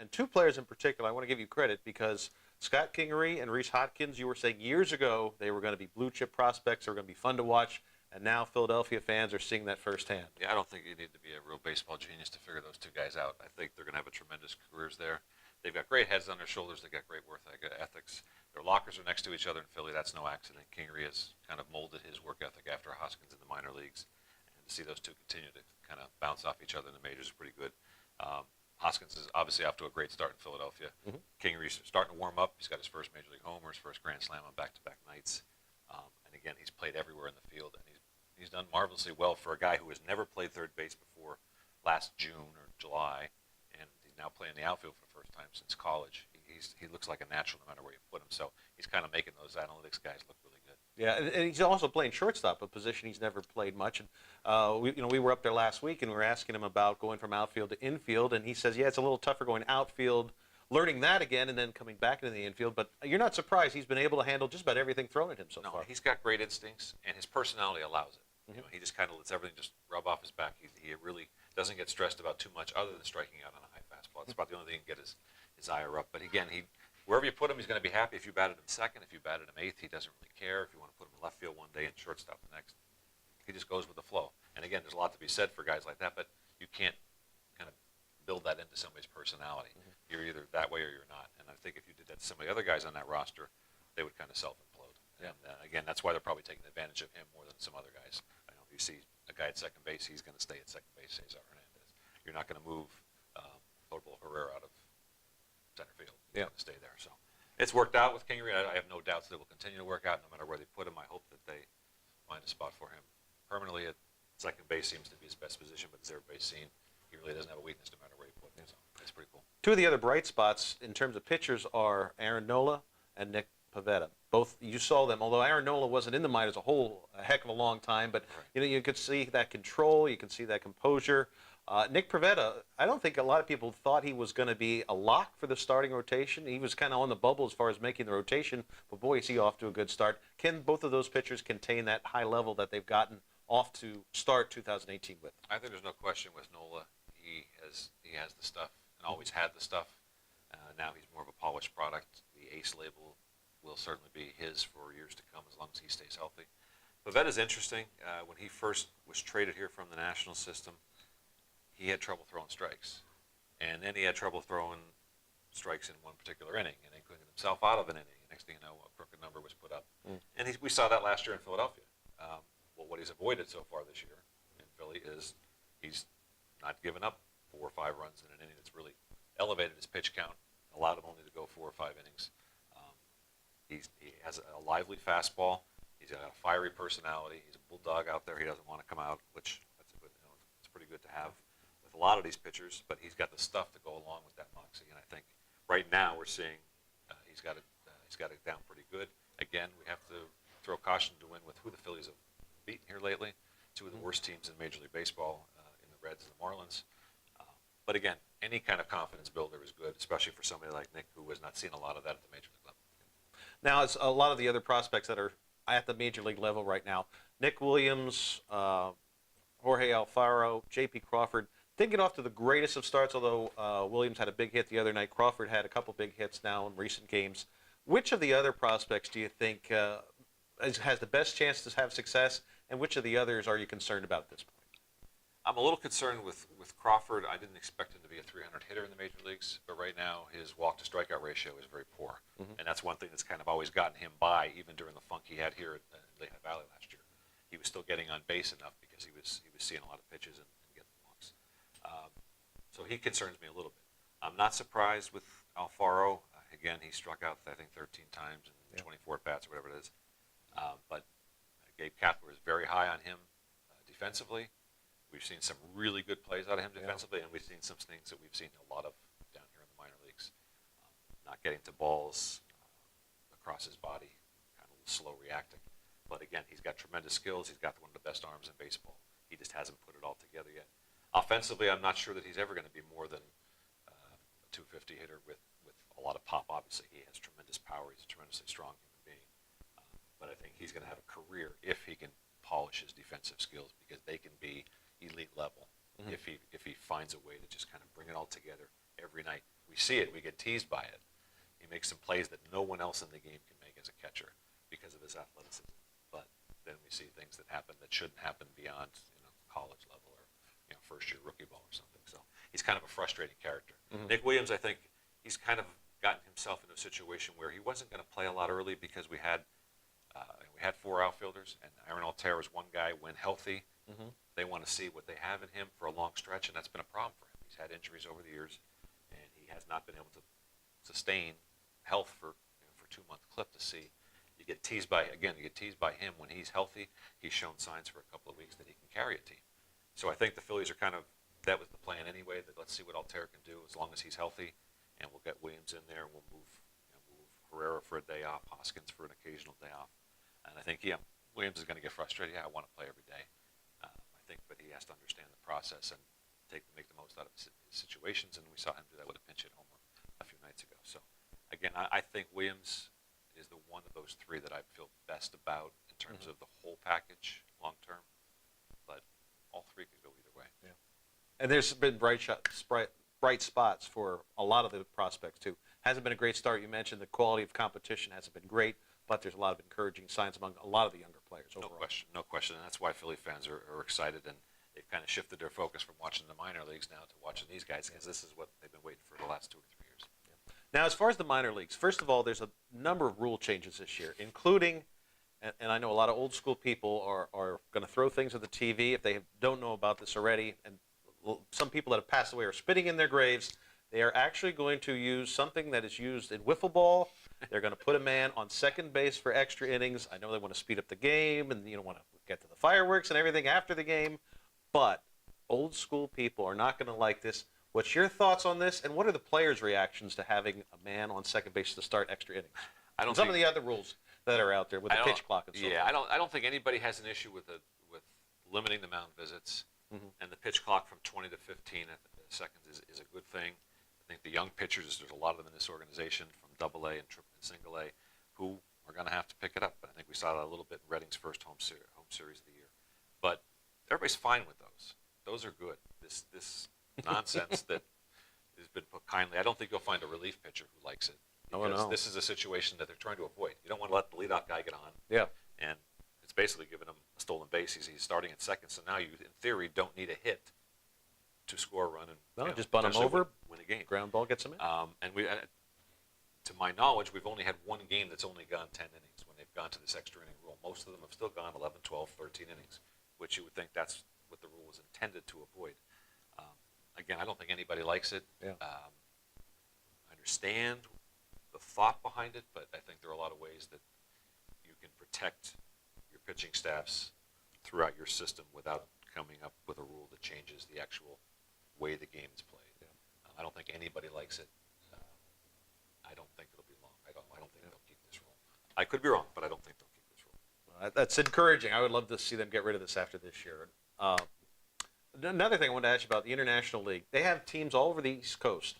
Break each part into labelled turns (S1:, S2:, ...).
S1: And two players in particular, I want to give you credit because Scott Kingery and Rhys Hoskins, you were saying years ago they were going to be blue chip prospects, they were going to be fun to watch, and now Philadelphia fans are seeing that firsthand.
S2: Yeah, I don't think you need to be a real baseball genius to figure those two guys out. I think they're going to have a tremendous careers there. They've got great heads on their shoulders. They've got great work ethics. Their lockers are next to each other in Philly. That's no accident. Kingery has kind of molded his work ethic after Hoskins in the minor leagues. And to see those two continue to kind of bounce off each other in the majors is pretty good. Hoskins is obviously off to a great start in Philadelphia. Kingery's starting to warm up. He's got his first Major League homer, his first Grand Slam on back-to-back nights. And again, he's played everywhere in the field, and he's done marvelously well for a guy who has never played third base before last June or July, and he's now playing the outfield for the first time since college. He looks like a natural no matter where you put him, so he's kind of making those analytics guys look really good.
S1: Yeah, and he's also playing shortstop, a position he's never played much. And we were up there last week, and we were asking him about going from outfield to infield, and he says, yeah, it's a little tougher going outfield, learning that again, and then coming back into the infield. But you're not surprised he's been able to handle just about everything thrown at him so far.
S2: He's got great instincts, and his personality allows it. You know, he just kind of lets everything just rub off his back. He really doesn't get stressed about too much other than striking out on a high fastball. It's about the only thing he can get his ire up. But again, wherever you put him, he's going to be happy. If you batted him second, if you batted him eighth, he doesn't really care. If you want to put him in left field one day and shortstop the next, he just goes with the flow. And again, there's a lot to be said for guys like that, but you can't kind of build that into somebody's personality. You're either that way or you're not. And I think if you did that to some of the other guys on that roster, they would kind of self-implode. Yeah. And again, that's why they're probably taking advantage of him more than some other guys. I know if you see a guy at second base, he's going to stay at second base, Cesar Hernandez. You're not going to move Odubel Herrera out of center field. He's going to stay there. So it's worked out with Kingery. I have no doubts that it will continue to work out no matter where they put him. I hope that they find a spot for him permanently. At second base seems to be his best position, but as everybody's seen, he really doesn't have a weakness no matter where you put him. So it's pretty cool.
S1: Two of the other bright spots in terms of pitchers are Aaron Nola and Nick Pivetta. Both you saw them, although Aaron Nola wasn't in the minors a heck of a long time, but you could see that control, you can see that composure. Nick Pivetta, I don't think a lot of people thought he was going to be a lock for the starting rotation. He was kind of on the bubble as far as making the rotation, but boy, is he off to a good start. Can both of those pitchers contain that high level that they've gotten off to start 2018 with?
S2: I think there's no question with Nola. He has the stuff and always had the stuff. Now he's more of a polished product. The ace label will certainly be his for years to come as long as he stays healthy. Pivetta's interesting. When he first was traded here from the national system, he had trouble throwing strikes. And then he had trouble throwing strikes in one particular inning, and he couldn't get himself out of an inning. Next thing you know, a crooked number was put up. And we saw that last year in Philadelphia. Well, what he's avoided so far this year in Philly is he's not given up 4 or 5 runs in an inning. That's really elevated his pitch count, allowed him only to go 4 or 5 innings. He has a lively fastball. He's got a fiery personality. He's a bulldog out there. He doesn't want to come out, which it's pretty good to have with a lot of these pitchers. But he's got the stuff to go along with that moxie. And I think right now we're seeing he's got it down pretty good. Again, we have to throw caution to win with who the Phillies have beaten here lately. 2 of the worst teams in Major League Baseball in the Reds and the Marlins. But again, any kind of confidence builder is good, especially for somebody like Nick who has not seen a lot of that at the Major League level.
S1: Now, it's a lot of the other prospects that are at the Major League level right now. Nick Williams, Jorge Alfaro, J.P. Crawford didn't get off to the greatest of starts, although Williams had a big hit the other night. Crawford had a couple big hits now in recent games. Which of the other prospects do you think has the best chance to have success, and which of the others are you concerned about at this point?
S2: I'm a little concerned with Crawford. I didn't expect him to be a 300 hitter in the major leagues, but right now his walk-to-strikeout ratio is very poor. And that's one thing that's kind of always gotten him by, even during the funk he had here at Lehigh Valley last year. He was still getting on base enough because he was seeing a lot of pitches and getting walks. So he concerns me a little bit. I'm not surprised with Alfaro. Again, he struck out, I think, 13 times in 24 at-bats or whatever it is. But Gabe Kapler is very high on him defensively. We've seen some really good plays out of him defensively, and we've seen some things that we've seen a lot of down here in the minor leagues. Not getting to balls across his body, kind of slow reacting. But again, he's got tremendous skills. He's got one of the best arms in baseball. He just hasn't put it all together yet. Offensively, I'm not sure that he's ever going to be more than a 250 hitter with a lot of pop. Obviously, he has tremendous power. He's a tremendously strong human being. But I think he's going to have a career if he can polish his defensive skills, because they can be elite level if he finds a way to just kind of bring it all together every night. we see it, we get teased by it. He makes some plays that no one else in the game can make as a catcher because of his athleticism. But then we see things that happen that shouldn't happen beyond college level or first year rookie ball or something. So he's kind of a frustrating character. Mm-hmm. Nick Williams, I think he's kind of gotten himself into a situation where he wasn't going to play a lot early because we had 4 outfielders, and Aaron Altera is one guy when healthy. Mm-hmm. They want to see what they have in him for a long stretch, and that's been a problem for him. He's had injuries over the years, and he has not been able to sustain health for 2-month clip to see. You get teased by him when he's healthy. He's shown signs for a couple of weeks that he can carry a team. So I think the Phillies are that was the plan anyway, that let's see what Altera can do as long as he's healthy, and we'll get Williams in there, and we'll move Herrera for a day off, Hoskins for an occasional day off. And I think, Williams is going to get frustrated. Yeah, I want to play every day. I think, but he has to understand the process and make the most out of his situations, and we saw him do that with a pinch hit homer a few nights ago. So, again, I think Williams is the one of those 3 that I feel best about in terms of the whole package long term. But all 3 could go either way.
S1: Yeah. And there's been bright spots for a lot of the prospects too. Hasn't been a great start. You mentioned the quality of competition hasn't been great, but there's a lot of encouraging signs among a lot of the younger players overall.
S2: No question. And that's why Philly fans are excited, and they've kind of shifted their focus from watching the minor leagues now to watching these guys, because this is what they've been waiting for the last 2 or 3 years.
S1: Yeah. Now, as far as the minor leagues, first of all, there's a number of rule changes this year, including, and I know a lot of old school people are going to throw things at the TV if they don't know about this already, and some people that have passed away are spitting in their graves. They are actually going to use something that is used in wiffle ball. They're going to put a man on second base for extra innings. I know they want to speed up the game and want to get to the fireworks and everything after the game, but old school people are not going to like this. What's your thoughts on this, and what are the players' reactions to having a man on second base to start extra innings? Some of the other rules that are out there with the pitch clock and so forth.
S2: Yeah, I don't think anybody has an issue with limiting the mound visits, and the pitch clock from 20 to 15 seconds is a good thing. I think the young pitchers, there's a lot of them in this organization from AA and Single A, who are going to have to pick it up. But I think we saw that a little bit in Redding's first home series of the year. But everybody's fine with those. Those are good. This nonsense that has been put kindly. I don't think you'll find a relief pitcher who likes it. Because this is a situation that they're trying to avoid. You don't want to let the leadoff guy get on. Yeah. And it's basically giving him a stolen base. He's starting at second, so now you, in theory, don't need a hit to score a run and
S1: just bunt him over,
S2: win a game.
S1: Ground ball gets him in.
S2: And we, to my knowledge, we've only had one game that's only gone 10 innings when they've gone to this extra inning rule. Most of them have still gone 11, 12, 13 innings, which you would think that's what the rule was intended to avoid. Again, I don't think anybody likes it.
S1: Yeah.
S2: I understand the thought behind it, but I think there are a lot of ways that you can protect your pitching staffs throughout your system without coming up with a rule that changes the actual way the game is played. Yeah. I don't think anybody likes it. I don't think it'll be long. I don't think they'll keep this rule. I could be wrong, but I don't think they'll keep this rule.
S1: Well, that's encouraging. I would love to see them get rid of this after this year. Another thing I wanted to ask you about the International League. They have teams all over the East Coast.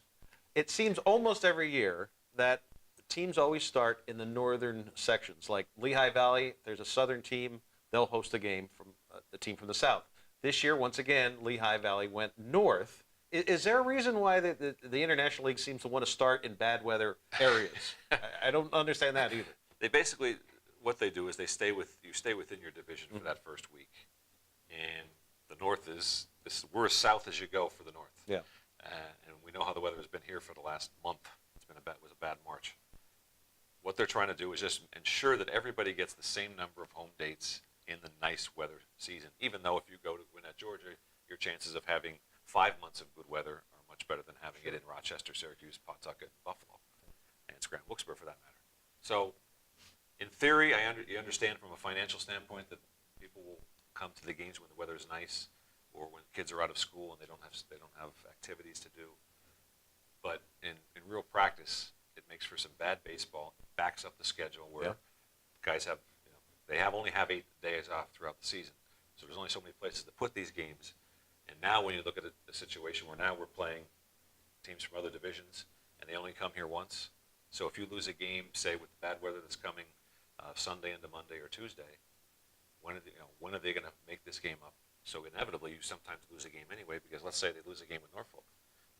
S1: It seems almost every year that teams always start in the northern sections. Like Lehigh Valley, there's a southern team. They'll host a game from the team from the south. This year, once again, Lehigh Valley went north. Is there a reason why the International League seems to want to start in bad weather areas? I don't understand that either.
S2: They basically, what they do is you stay within your division for that first week. And the north we're as south as you go for the north.
S1: Yeah.
S2: And we know how the weather has been here for the last month. It was a bad March. What they're trying to do is just ensure that everybody gets the same number of home dates in the nice weather season. Even though if you go to Gwinnett, Georgia, your chances of having 5 months of good weather are much better than having it in Rochester, Syracuse, Pawtucket, Buffalo, and Scranton, Wilkes-Barre for that matter. So, in theory, you understand from a financial standpoint that people will come to the games when the weather is nice, or when kids are out of school and they don't have activities to do. But in real practice, it makes for some bad baseball. It backs up the schedule where guys only have 8 days off throughout the season. So there's only so many places to put these games. And now when you look at the situation where now we're playing teams from other divisions and they only come here once. So if you lose a game, say with the bad weather that's coming Sunday into Monday or Tuesday, when are they going to make this game up? So inevitably you sometimes lose a game anyway, because let's say they lose a game with Norfolk.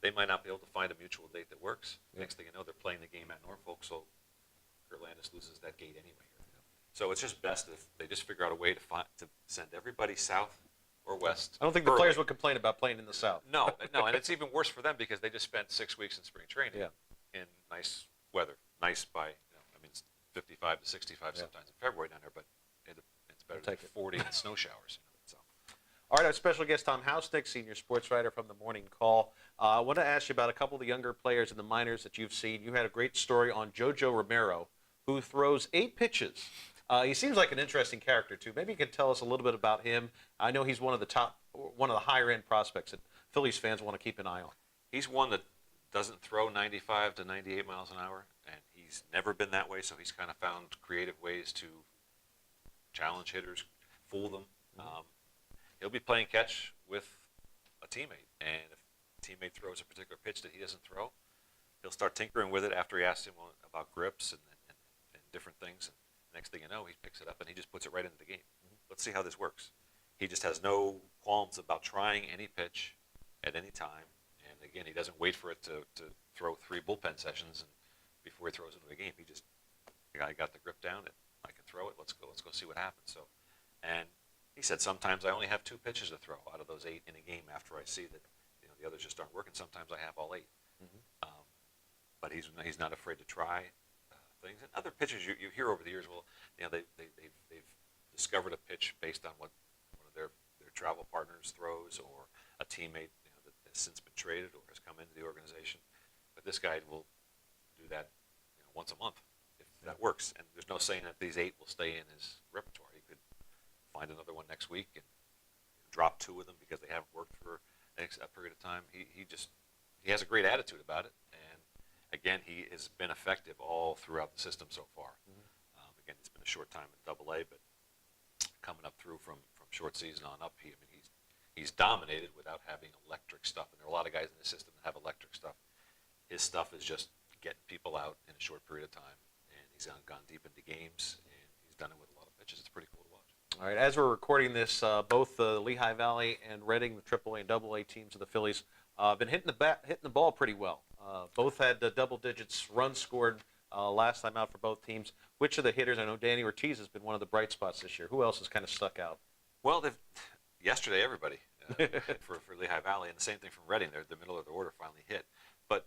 S2: they might not be able to find a mutual date that works. Next thing you know, they're playing the game at Norfolk, so Kurt Landis loses that gate anyway. So it's just best if they just figure out a way to send everybody south or west.
S1: I don't think the players would complain about playing in the South.
S2: No, and it's even worse for them because they just spent 6 weeks in spring training in nice weather. Nice by, I mean, it's 55 to 65 sometimes in February down there, but it's better than 40 and snow showers. So.
S1: All right, our special guest, Tom Housenick, senior sports writer from the Morning Call. I want to ask you about a couple of the younger players in the minors that you've seen. You had a great story on JoJo Romero, who throws 8 pitches. He seems like an interesting character, too. Maybe you can tell us a little bit about him. I know he's one of the higher-end prospects that Phillies fans want to keep an eye on.
S2: He's one that doesn't throw 95 to 98 miles an hour, and he's never been that way, so he's kind of found creative ways to challenge hitters, fool them. He'll be playing catch with a teammate, and if a teammate throws a particular pitch that he doesn't throw, he'll start tinkering with it after he asks him about grips and different things. And next thing you know, he picks it up and he just puts it right into the game. Let's see how this works. He just has no qualms about trying any pitch at any time. And again, he doesn't wait for it to throw 3 bullpen sessions and before he throws it into a game. He just, I got the grip down. I can throw it. Let's go see what happens. So, and he said sometimes I only have 2 pitches to throw out of those 8 in a game after I see that the others just aren't working. Sometimes I have all 8. But he's not afraid to try things. And other pitchers you hear over the years, well, they've discovered a pitch based on what one of their travel partners throws or a teammate that has since been traded or has come into the organization. But this guy will do that once a month if that works. And there's no saying that these 8 will stay in his repertoire. He could find another one next week and drop 2 of them because they haven't worked for a period of time. He has a great attitude about it. And again, he has been effective all throughout the system so far. Again, it's been a short time in Double-A, but coming up through from short season on up, he's dominated without having electric stuff. And there are a lot of guys in the system that have electric stuff. His stuff is just getting people out in a short period of time, and he's gone deep into games, and he's done it with a lot of pitches. It's pretty cool to watch.
S1: All right, as we're recording this, both the Lehigh Valley and Reading, the AAA and AA teams of the Phillies, have been hitting the ball pretty well. Both had double digits runs scored last time out for both teams. Which of the hitters? I know Danny Ortiz has been one of the bright spots this year. Who else has kind of stuck out?
S2: Well, yesterday everybody for Lehigh Valley, and the same thing from Reading. They're the middle of the order finally hit, but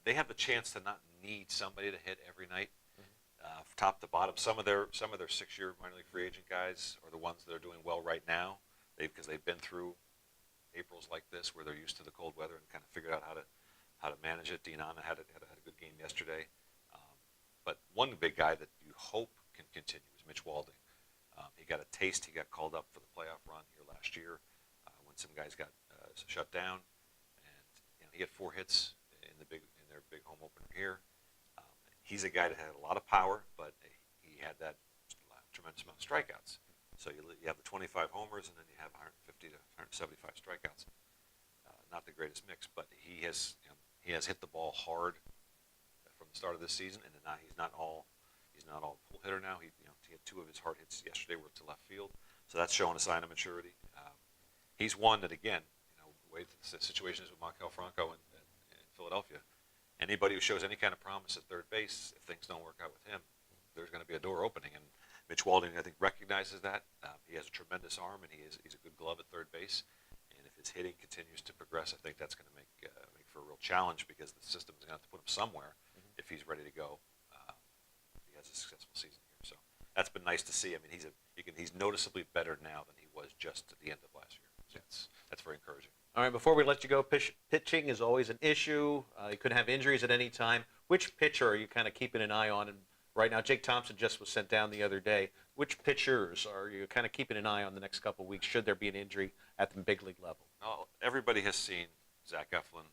S2: they have the chance to not need somebody to hit every night, top to bottom. Some of their 6-year minor league free agent guys are the ones that are doing well right now, because they've been through Aprils like this where they're used to the cold weather and kind of figured out how to manage it. Dean Anna had a good game yesterday. But one big guy that you hope can continue is Mitch Walding. He got a taste. He got called up for the playoff run here last year when some guys got shut down, and he had 4 hits in their big home opener here. He's a guy that had a lot of power, but he had that tremendous amount of strikeouts. So you have the 25 homers, and then you have 150 to 175 strikeouts. Not the greatest mix, but he has hit the ball hard from the start of this season, and then he's not all pull hitter now. He had 2 of his hard hits yesterday were to left field, so that's showing a sign of maturity. He's one that, again, the way the situation is with Maikel Franco in Philadelphia, anybody who shows any kind of promise at third base, if things don't work out with him, there's going to be a door opening. And Mitch Walding, I think, recognizes that. He has a tremendous arm, and he's a good glove at third base. And if his hitting continues to progress, I think that's going to make for a real challenge, because the system is going to have to put him somewhere if he's ready to go. He has a successful season here, so that's been nice to see. I mean, he's noticeably better now than he was just at the end of last year. So that's very encouraging.
S1: All right, before we let you go, pitching is always an issue. You could have injuries at any time. Which pitcher are you kind of keeping an eye on? And right now, Jake Thompson just was sent down the other day. Which pitchers are you kind of keeping an eye on the next couple of weeks, should there be an injury at the big league level?
S2: Well, everybody has seen Zach Eflin.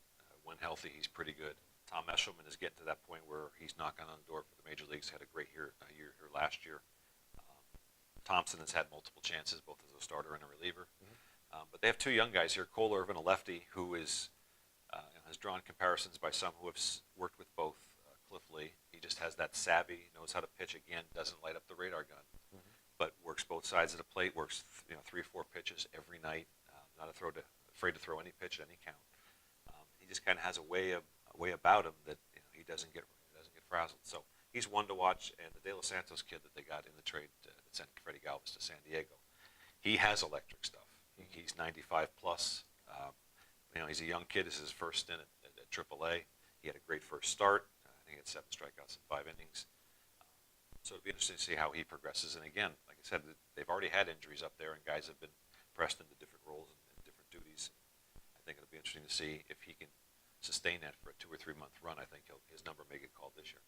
S2: When healthy, he's pretty good. Tom Eshelman is getting to that point where he's knocking on the door for the major leagues. Had a great year here last year. Thompson has had multiple chances, both as a starter and a reliever. But they have 2 young guys here, Cole Irvin, a lefty, who has drawn comparisons by some who have worked with both Cliff Lee. He just has that savvy, knows how to pitch, again, doesn't light up the radar gun, but works both sides of the plate, works 3 or 4 pitches every night, not afraid to throw any pitch at any count. just kind of has a way about him that he doesn't get frazzled. So he's one to watch. And the De Los Santos kid that they got in the trade that sent Freddie Galvis to San Diego, he has electric stuff. He's 95 plus. He's a young kid. This is his first stint at AAA. He had a great first start. I think he had 7 strikeouts in 5 innings. So it'll be interesting to see how he progresses. And again, like I said, they've already had injuries up there, and guys have been pressed into different roles and different duties. I think it'll be interesting to see if he can sustain that for a 2 or 3 month run. I think his number may get called this year.